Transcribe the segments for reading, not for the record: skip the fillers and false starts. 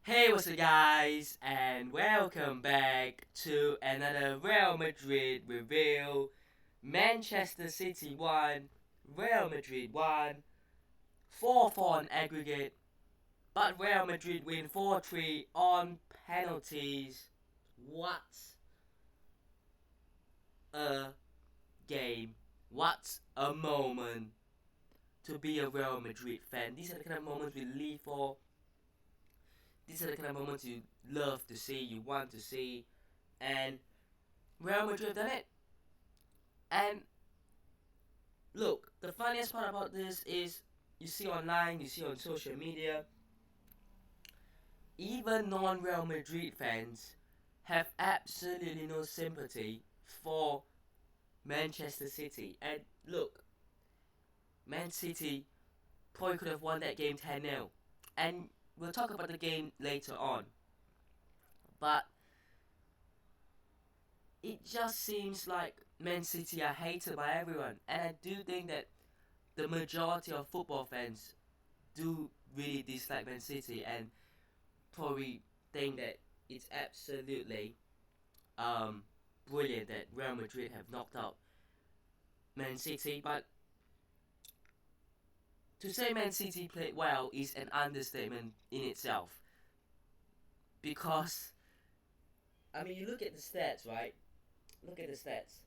Hey, what's up, guys, and welcome back to another Real Madrid review. Manchester City won, Real Madrid won, 4-4 on aggregate, but Real Madrid win 4-3 on penalties. What a game! What a moment to be a Real Madrid fan. These are the kind of moments we live for. These are the kind of moments you love to see, you want to see, and Real Madrid have done it. And look, the funniest part about this is you see online, you see on social media, even non-Real Madrid fans have absolutely no sympathy for Manchester City. And look, Man City probably could have won that game 10-0. And we'll talk about the game later on. But it just seems like Man City are hated by everyone. And I do think that the majority of football fans do really dislike Man City and probably think that it's absolutely brilliant that Real Madrid have knocked out Man City. But to say Man City played well is an understatement in itself. Because, I mean, you look at the stats, right? Look at the stats.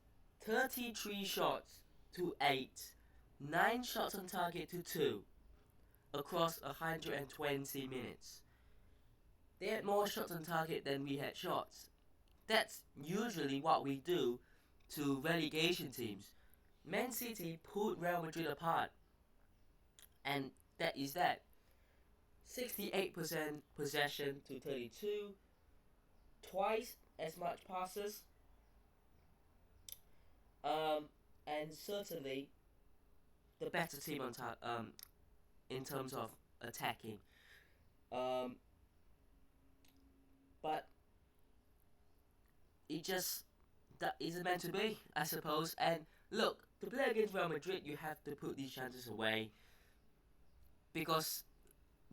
33 shots to 8. 9 shots on target to 2. Across 120 minutes. They had more shots on target than we had shots. That's usually what we do to relegation teams. Man City put Real Madrid apart. And that is that. 68% possession to 32. Twice as much passes. And certainly the better team in terms of attacking. But it just that isn't meant to be, I suppose. And look, to play against Real Madrid, you have to put these chances away because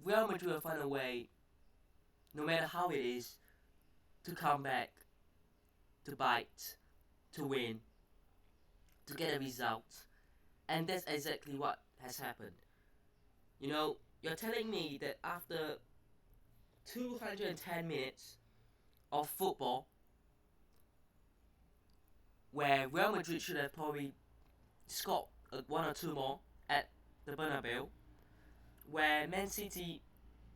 Real Madrid will find a way, no matter how it is, to come back, to bite, to win, to get a result. And that's exactly what has happened. You know, you're telling me that after 210 minutes of football, where Real Madrid should have probably scored one or two more at the Bernabeu, where Man City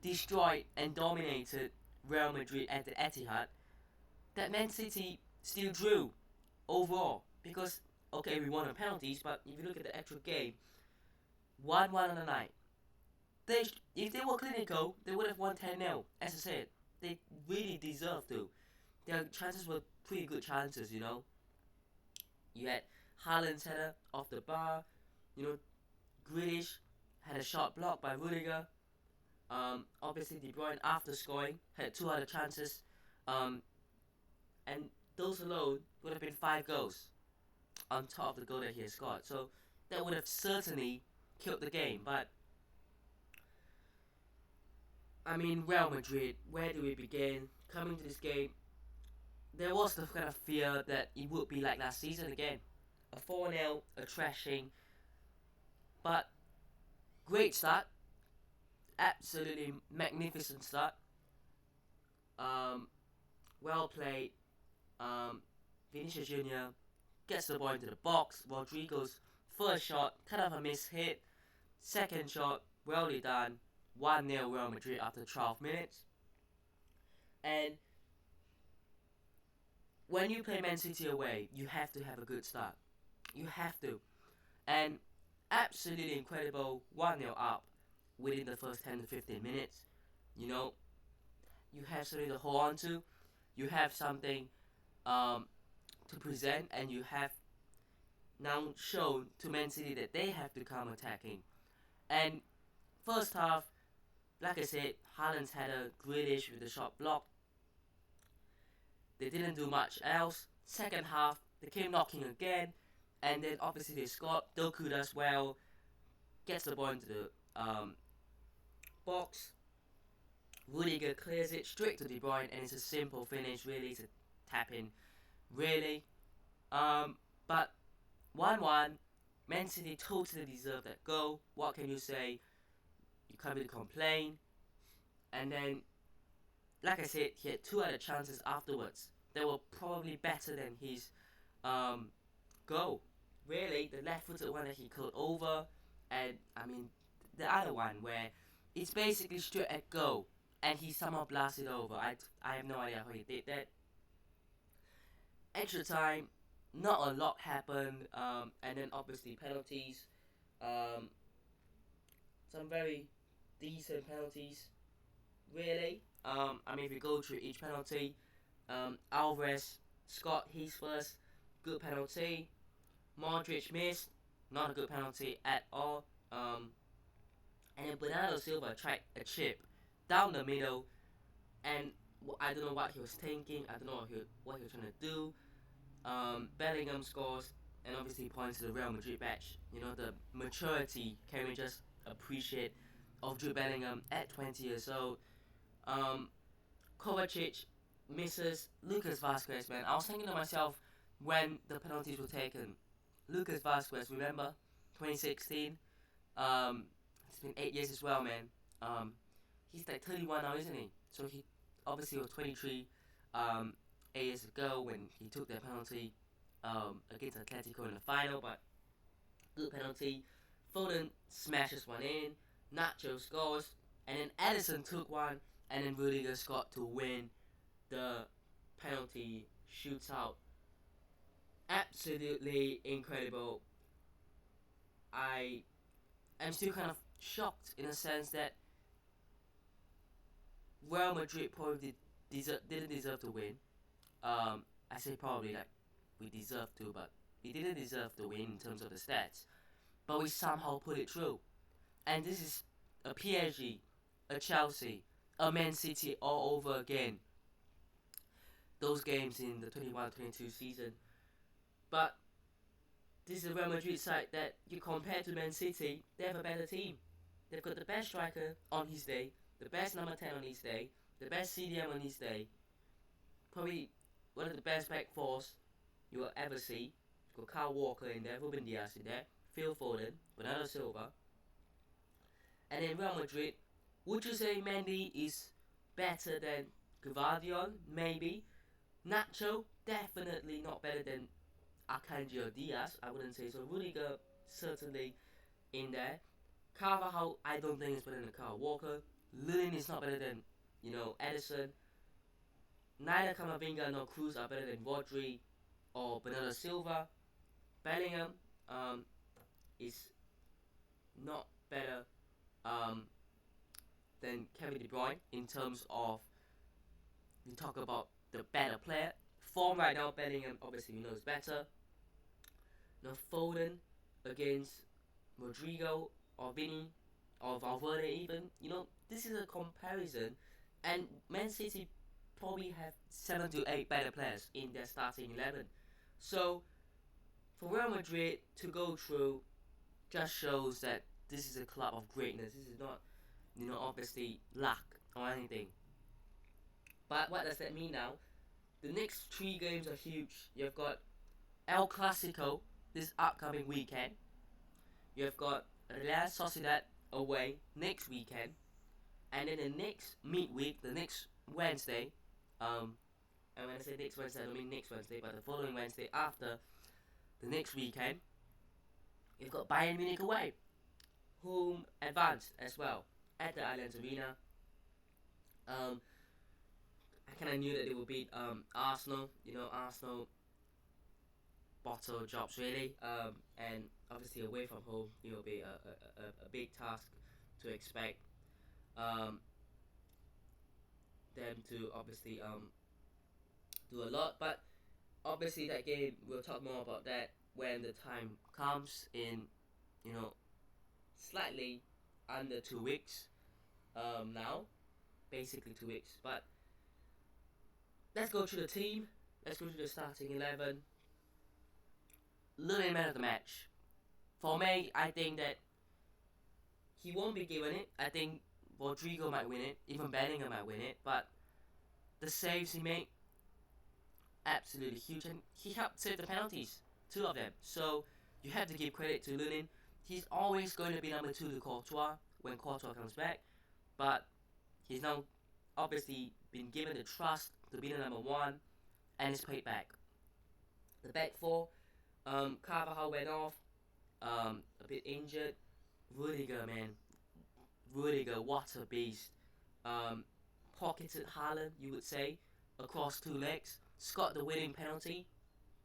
destroyed and dominated Real Madrid at the Etihad, that Man City still drew overall. Because, okay, we won on penalties, but if you look at the actual game, 1-1 on the night. If they were clinical, they would have won 10-0. As I said, they really deserve to. Their chances were pretty good chances, you know. You had Haaland's header off the bar, you know, Grealish had a shot blocked by Rudiger. Obviously, De Bruyne, after scoring, had two other chances. And those alone would have been 5 goals on top of the goal that he had scored. So that would have certainly killed the game. But, I mean, Real Madrid, where do we begin? Coming to this game, there was the kind of fear that it would be like last season again. A 4-0, a thrashing. But, great start. Absolutely magnificent start. Well played. Vinicius Jr. gets the ball into the box. Rodrigo's first shot, kind of a miss hit. Second shot, well done. 1-0 Real Madrid after 12 minutes. And when you play Man City away, you have to have a good start. You have to. And absolutely incredible 1-0 up within the first 10 to 15 minutes. You know, you have something to hold on to. You have something to present, and you have now shown to Man City that they have to come attacking. And first half, like I said, Haaland's had a Grealish with the shot blocked. They didn't do much else. Second half, they came knocking again, and then obviously they scored. Doku does well, gets the ball into the box. Rudiger clears it straight to De Bruyne, and it's a simple finish. Really, it's a tap in. Really, but 1-1. Man City totally deserved that goal. What can you say? You can't really complain. And then, like I said, he had 2 other chances afterwards that were probably better than his goal. Really, the left-footed one that he curled over, and I mean the other one where it's basically straight at goal, and he somehow blasted over. I have no idea how he did that. Extra time, not a lot happened, and then obviously penalties, um, some very decent penalties, really. I mean, if you go through each penalty, Alvarez got his first good penalty. Modric missed, not a good penalty at all. And then Bernardo Silva tried a chip down the middle, and I don't know what he was thinking. I don't know what he was trying to do. Bellingham scores, and obviously points to the Real Madrid badge. You know, the maturity, can we just appreciate, of Jude Bellingham at 20 years old. Kovacic misses Lucas Vazquez, man. I was thinking to myself when the penalties were taken. Lucas Vazquez, remember? 2016. It's been 8 years as well, man. He's like 31 now, isn't he? So he obviously was 23 8 years ago when he took that penalty against Atletico in the final, but good penalty. Foden smashes one in, Nacho scores, and then Edison took one, and then Rudiger scored to win the penalty shootout. Absolutely incredible. I am still kind of shocked in a sense that Real Madrid probably didn't deserve to win. I say probably like we deserve to, but we didn't deserve to win in terms of the stats. But we somehow put it through. And this is a PSG, a Chelsea, a Man City all over again. Those games in the 21-22 season. But this is a Real Madrid side that you compare to Man City, they have a better team. They've got the best striker on his day, the best number 10 on his day, the best CDM on his day, probably one of the best back fours you will ever see. You've got Kyle Walker in there, Ruben Dias in there, Phil Foden, Bernardo Silva. And in Real Madrid, would you say Mendy is better than Gvardiol? Maybe. Nacho, definitely not better than Akanji or Diaz. I wouldn't say so. Rudiger, certainly in there. Carvajal, I don't think is better than Kyle Walker. Lillian is not better than, Edison. Neither Camavinga nor Cruz are better than Rodri or Bernardo Silva. Bellingham is not better than Kevin De Bruyne in terms of, we talk about the better player. Form right now, Bellingham obviously we know is better. Now Foden against Rodrigo or Vinny or Valverde even. This is a comparison, and Man City probably have 7 to 8 better players in their starting 11. So for Real Madrid to go through just shows that this is a club of greatness. This is not, obviously luck or anything. But what does that mean now? The next 3 games are huge. You've got El Clasico this upcoming weekend. You've got Real Sociedad away next weekend. And then the next midweek, the next Wednesday, and when I say next Wednesday, I don't mean next Wednesday, but the following Wednesday after the next weekend, you've got Bayern Munich away, whom advanced as well at the Allianz Arena. I kind of knew that they would beat Arsenal. Arsenal bottle jobs really, and obviously away from home, it will be a big task to expect them to obviously do a lot. But obviously that game, we'll talk more about that when the time comes in, slightly under 2 weeks now, basically 2 weeks. But let's go through the team. Let's go through the starting 11. Lillian man of the match. For me, I think that he won't be given it. I think Rodrigo might win it, even Bellingham might win it, but the saves he made, absolutely huge, and he helped save the penalties, 2 of them. So you have to give credit to Lunin. He's always going to be number 2 to Courtois when Courtois comes back, but he's now obviously been given the trust to be the number 1, and it's paid back. The back 4, Carvajal went off, a bit injured. Rudiger, man, Rudiger, what a beast. Pocketed Haaland, you would say, across 2 legs. Scored the winning penalty,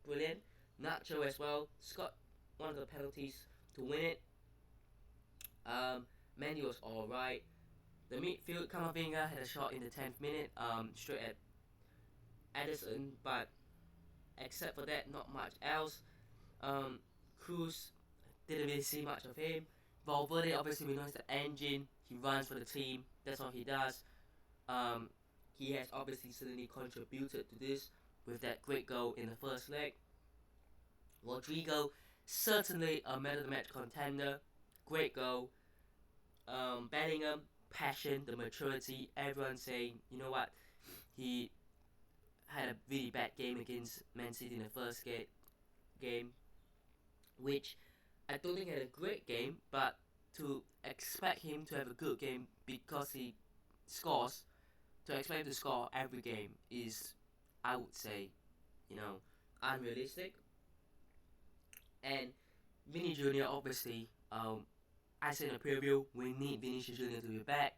brilliant. Nacho as well, scored one of the penalties to win it. Mendy was alright. The midfield, Camavinga had a shot in the 10th minute, straight at Edison, but except for that, not much else. Cruz, didn't really see much of him. Valverde, obviously we know he's the engine. He runs for the team. That's all he does. He has obviously certainly contributed to this with that great goal in the first leg. Rodrigo, certainly a man of the match contender. Great goal. Bellingham, passion, the maturity. Everyone saying, you know what, he had a really bad game against Man City in the first game, which I don't think he had a great game, but to expect him to have a good game because he scores, to expect him to score every game is, I would say, unrealistic. And Vinny Jr. obviously, I said in the preview, we need Vinicius Jr. to be back.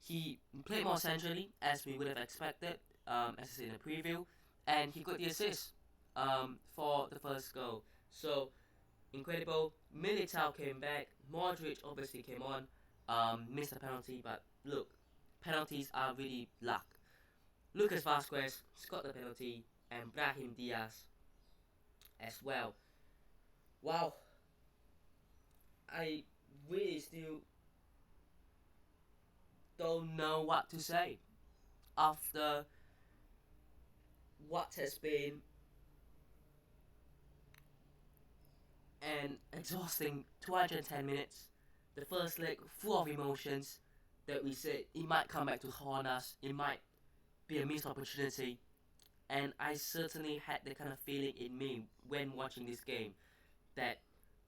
He played more centrally as we would have expected, as I said in the preview, and he got the assist for the first goal. So incredible. Militao came back. Modric obviously came on, missed a penalty, but look, penalties are really luck. Lucas Vazquez scored the penalty, and Brahim Diaz as well. Wow, I really still don't know what to say after what has been an exhausting 210 minutes. The first leg full of emotions that we said it might come back to haunt us, it might be a missed opportunity, and I certainly had that kind of feeling in me when watching this game that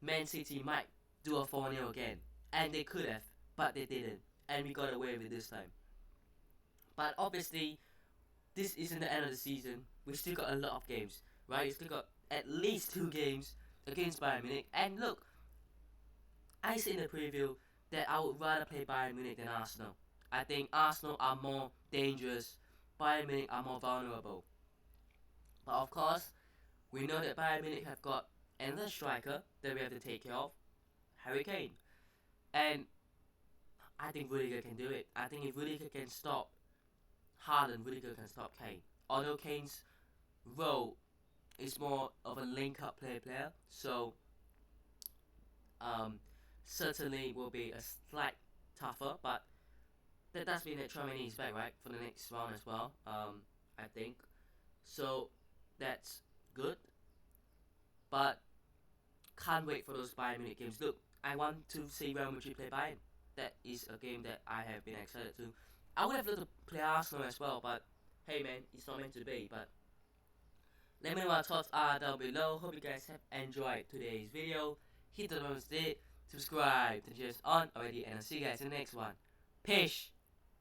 Man City might do a 4-0 again, and they could have, but they didn't, and we got away with it this time. But obviously, this isn't the end of the season. We still got a lot of games, right? We still got at least 2 games against Bayern Munich. And look, I said in the preview that I would rather play Bayern Munich than Arsenal. I think Arsenal are more dangerous. Bayern Munich are more vulnerable. But of course, we know that Bayern Munich have got another striker that we have to take care of, Harry Kane. And I think Rudiger can do it. I think if Rudiger can stop Haaland, Rudiger can stop Kane. Although Kane's role is more of a link-up player, so certainly will be a slight tougher, but that does mean that Tchouaméni is back, right, for the next round as well, I think. So that's good, but can't wait for those Bayern Munich games. Look, I want to see Real Madrid play Bayern. That is a game that I have been excited to. I would have loved to play Arsenal as well, but hey man, it's not meant to be. But let me know what your thoughts are down below. Hope you guys have enjoyed today's video. Hit the thumbs up, subscribe to just on already, and I'll see you guys in the next one. Peace.